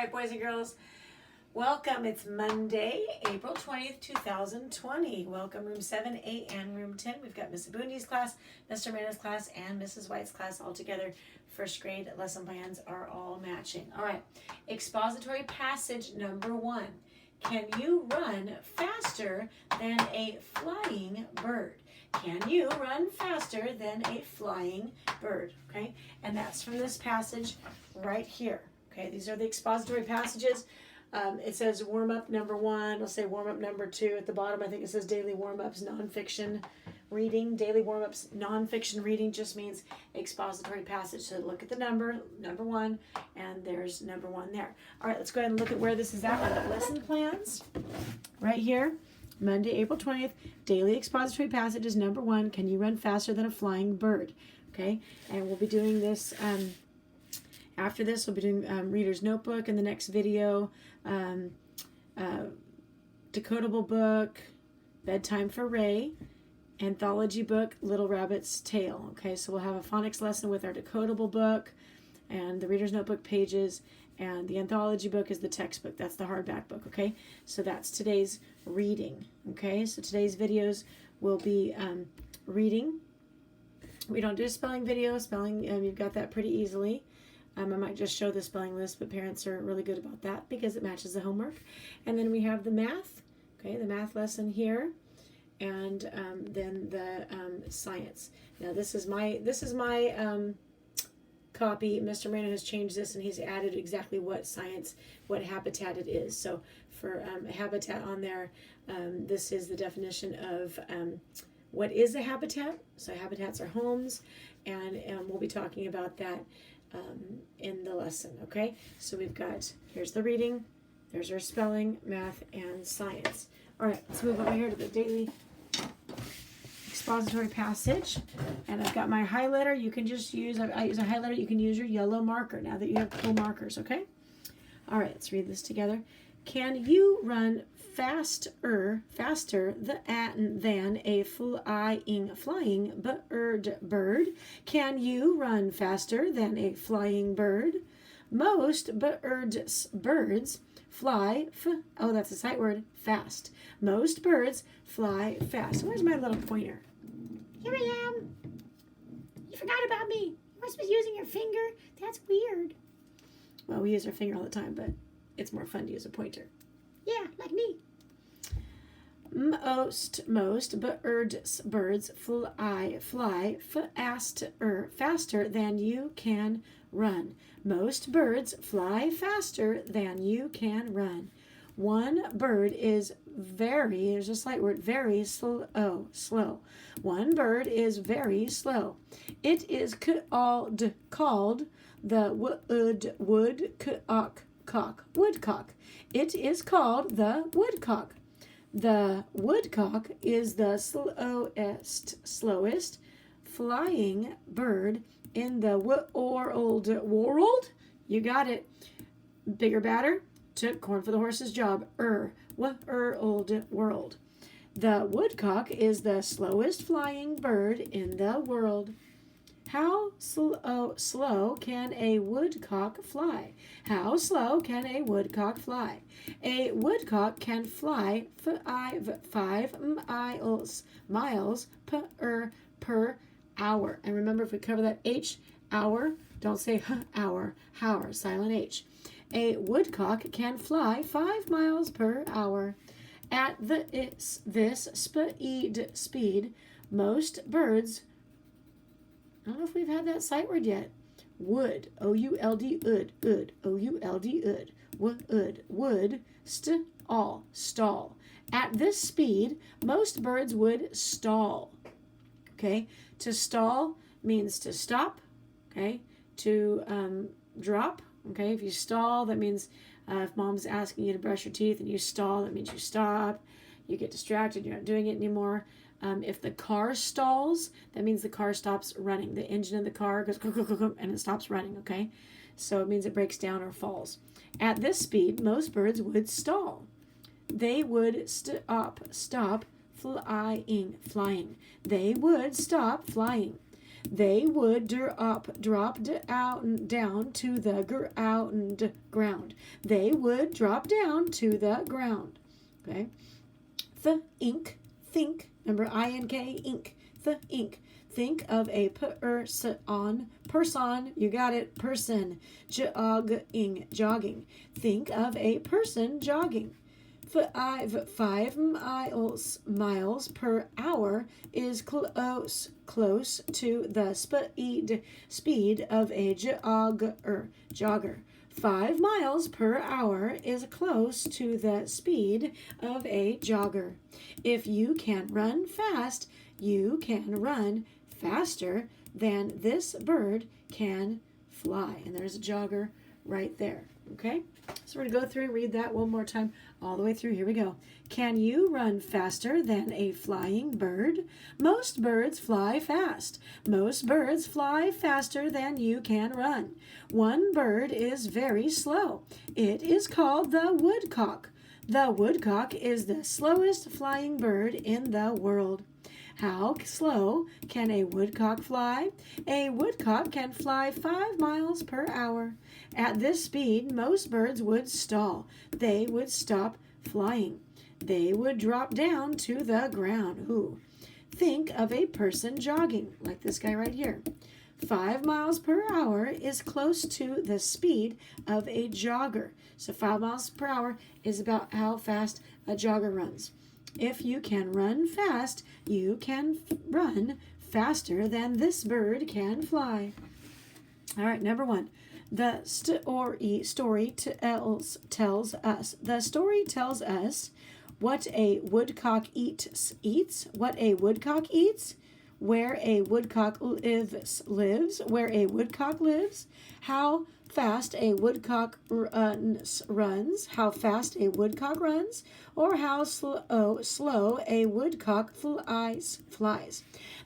right, boys and girls, welcome. It's Monday, April 20th, 2020. Welcome, room 7A and room 10. We've got Miss Abundi's class, Mr. Amanda's class, and Mrs. White's class all together. First grade lesson plans are all matching. All right, expository passage number 1. Can you run faster than a flying bird? Can you run faster than a flying bird? Okay, and that's from this passage right here. Okay, these are the expository passages. It says warm-up number 1. Let's say warm-up number 2. At the bottom, I think it says daily warm-ups, nonfiction reading. Daily warm-ups, nonfiction reading just means expository passage. So look at the number 1, and there's number 1 there. All right, let's go ahead and look at where this is at on the lesson plans. Right here, Monday, April 20th, daily expository passages number 1. Can you run faster than a flying bird? Okay, and we'll be doing this. After this, we'll be doing Reader's Notebook in the next video, decodable book, Bedtime for Ray, anthology book, Little Rabbit's Tale. Okay, so we'll have a phonics lesson with our decodable book and the Reader's Notebook pages, and the anthology book is the textbook. That's the hardback book, okay? So that's today's reading, okay? So today's videos will be reading. We don't do a spelling video. Spelling, you've got that pretty easily. I might just show the spelling list, but parents are really good about that because it matches the homework. And then we have the math, okay, the math lesson here, and then the science. Now this is my copy. Mr. Marino has changed this, and he's added exactly what science, what habitat it is. So for habitat on there, this is the definition of what is a habitat. So habitats are homes, and we'll be talking about that in the lesson, okay? So we've got, here's the reading, there's our spelling, math, and science. All right, let's move over here to the daily expository passage. And I've got my highlighter. You can just use, I use a highlighter. You can use your yellow marker now that you have cool markers, okay? All right, let's read this together. Can you run faster than a flying bird? Can you run faster than a flying bird? Most birds fly, oh, that's a sight word, fast. Most birds fly fast. Where's my little pointer? Here I am. You forgot about me. You were supposed to be using your finger. That's weird. Well, we use our finger all the time, but it's more fun to use a pointer. Yeah, like me. Most birds fly faster than you can run. Most birds fly faster than you can run. One bird is there's a slight word, very slow. One bird is very slow. It is called the woodcock. It is called the woodcock. The woodcock is the slowest flying bird in the world. You got it. Bigger, badder. Took corn for the horse's job. World. The woodcock is the slowest flying bird in the world. How slow can a woodcock fly? How slow can a woodcock fly? A woodcock can fly 5 miles per hour. And remember, if we cover that H, hour, don't say hour, silent H. A woodcock can fly 5 miles per hour. At this speed, most birds, I don't know if we've had that sight word yet. Would, O-U-L-D, O-U-L-D, would, stall. At this speed, most birds would stall. Okay, to stall means to stop. Okay, to drop. Okay, if you stall, that means if mom's asking you to brush your teeth and you stall, that means you stop. You get distracted, you're not doing it anymore. If the car stalls, that means the car stops running. The engine of the car goes and it stops running, okay? So it means it breaks down or falls. At this speed, most birds would stall. They would stop flying. They would stop flying. They would drop down to the ground. They would drop down to the ground. Okay. The ink, think. Remember I-N-K, ink. The ink. Think of a person. You got it. Person. Jogging. Think of a person jogging. 5 miles per hour is close to the speed of a jogger. 5 miles per hour is close to the speed of a jogger. If you can run fast, you can run faster than this bird can fly. And there's a jogger right there. Okay? So we're going to go through and read that one more time all the way through. Here we go. Can you run faster than a flying bird? Most birds fly fast. Most birds fly faster than you can run. One bird is very slow. It is called the woodcock. The woodcock is the slowest flying bird in the world. How slow can a woodcock fly? A woodcock can fly 5 miles per hour. At this speed, most birds would stall. They would stop flying. They would drop down to the ground. Ooh. Think of a person jogging, like this guy right here. 5 miles per hour is close to the speed of a jogger. So 5 miles per hour is about how fast a jogger runs. If you can run fast, you can run faster than this bird can fly. All right, number 1. The story tells us. The story tells us what a woodcock eats. What a woodcock eats. Where a woodcock lives. Where a woodcock lives. How fast a woodcock runs. How fast a woodcock runs. Or how slow a woodcock flies.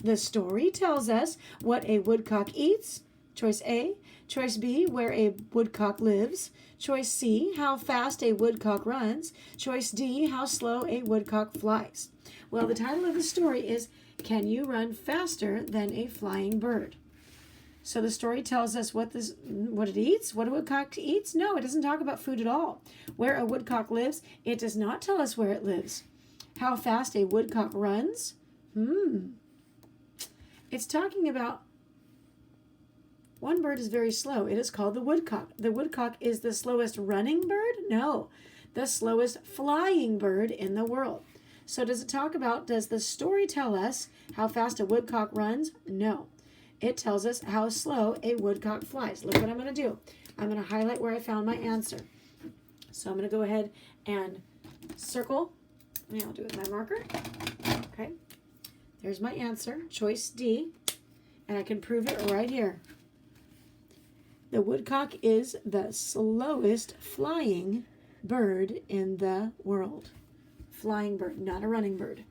The story tells us what a woodcock eats. Choice A. Choice B, where a woodcock lives. Choice C, how fast a woodcock runs. Choice D, how slow a woodcock flies. Well, the title of the story is, Can You Run Faster Than a Flying Bird? So the story tells us what it eats, what a woodcock eats. No, it doesn't talk about food at all. Where a woodcock lives, it does not tell us where it lives. How fast a woodcock runs? It's talking about one bird is very slow. It is called the woodcock. The woodcock is the slowest running bird? No, the slowest flying bird in the world. So does the story tell us how fast a woodcock runs? No. It tells us how slow a woodcock flies. Look what I'm going to do. I'm going to highlight where I found my answer. So I'm going to go ahead and circle. And I'll do it with my marker. Okay. There's my answer, choice D. And I can prove it right here. The woodcock is the slowest flying bird in the world. Flying bird, not a running bird.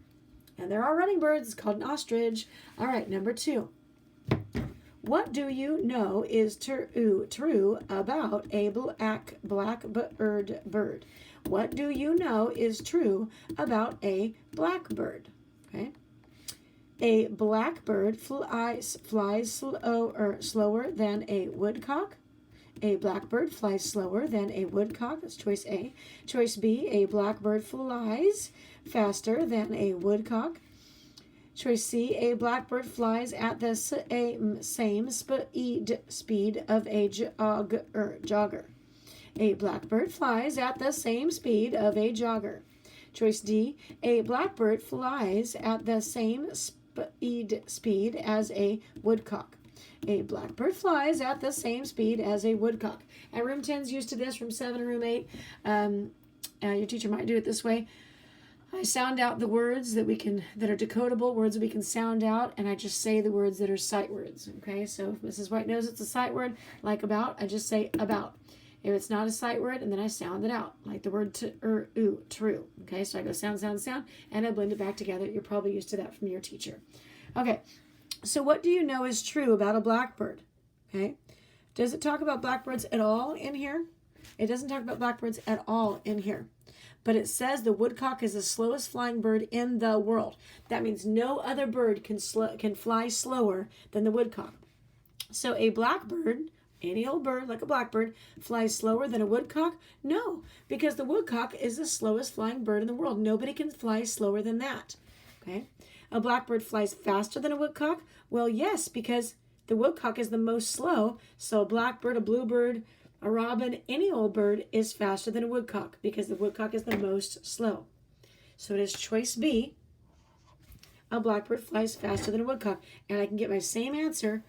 And there are running birds. It's called an ostrich. All right, number 2. What do you know is true about a blackbird? What do you know is true about a blackbird? Okay. A blackbird flies slower than a woodcock. A blackbird flies slower than a woodcock. That's choice A. Choice B, a blackbird flies faster than a woodcock. Choice C, a blackbird flies at the same speed of a jogger. A blackbird flies at the same speed of a jogger. Choice D, a blackbird flies at the same speed as a woodcock. A blackbird flies at the same speed as a woodcock. And room 10's used to this, room 7 and room 8. Your teacher might do it this way. I sound out the words that are decodable, words that we can sound out, and I just say the words that are sight words. Okay, so if Mrs. White knows it's a sight word, like about, I just say about. If it's not a sight word, and then I sound it out, like the word true. Okay, so I go sound, sound, sound, and I blend it back together. You're probably used to that from your teacher. Okay, so what do you know is true about a blackbird? Okay, does it talk about blackbirds at all in here? It doesn't talk about blackbirds at all in here. but it says the woodcock is the slowest flying bird in the world. That means no other bird can fly slower than the woodcock. So a blackbird, any old bird like a blackbird, flies slower than a woodcock? No, because the woodcock is the slowest flying bird in the world. Nobody can fly slower than that. Okay? A blackbird flies faster than a woodcock? Well, yes, because the woodcock is the most slow. So a blackbird, a bluebird, a robin, any old bird is faster than a woodcock because the woodcock is the most slow. So it is choice B. A blackbird flies faster than a woodcock. And I can get my same answer.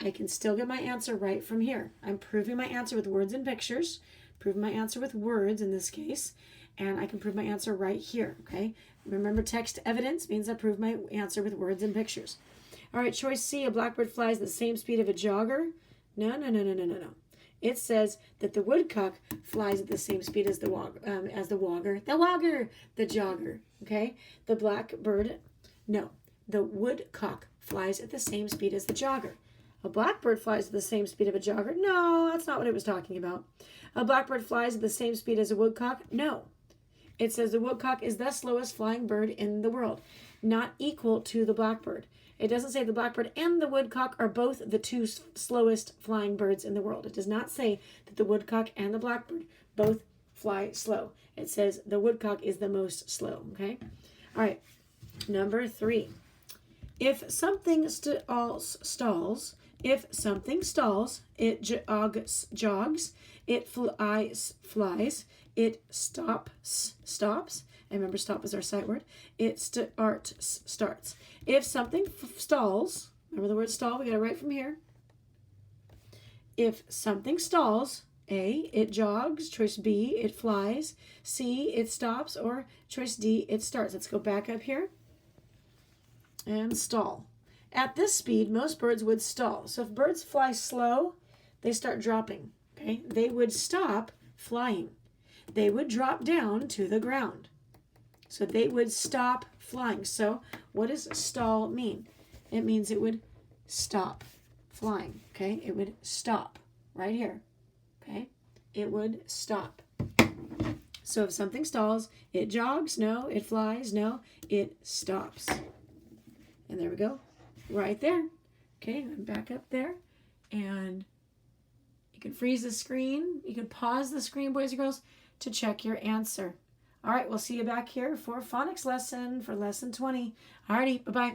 I can still get my answer right from here. I'm proving my answer with words and pictures. Proving my answer with words in this case. And I can prove my answer right here. Okay? Remember, text evidence means I prove my answer with words and pictures. All right, choice C, a blackbird flies at the same speed of a jogger. No. It says that the woodcock flies at the same speed as the jogger. Okay? The blackbird, no. The woodcock flies at the same speed as the jogger. A blackbird flies at the same speed of a jogger. No, that's not what it was talking about. A blackbird flies at the same speed as a woodcock. No. It says the woodcock is the slowest flying bird in the world, not equal to the blackbird. It doesn't say the blackbird and the woodcock are both the two slowest flying birds in the world. It does not say that the woodcock and the blackbird both fly slow. It says the woodcock is the most slow, okay? All right, number 3. If something stalls, it jogs, it flies, it stops. And remember, stop is our sight word. It starts. If something stalls, remember the word stall, we got to write from here. If something stalls, A, it jogs. Choice B, it flies. C, it stops. Or choice D, it starts. Let's go back up here and stall. At this speed, most birds would stall. So if birds fly slow, they start dropping. Okay, they would stop flying. They would drop down to the ground. So they would stop flying. So what does stall mean? It means it would stop flying. Okay, it would stop right here. Okay, it would stop. So if something stalls, it jogs, no. It flies, no. It stops. And there we go, right there. Okay, I'm back up there. And you can freeze the screen. You can pause the screen, boys and girls, to check your answer. All right, we'll see you back here for phonics lesson for lesson 20. All righty, bye-bye.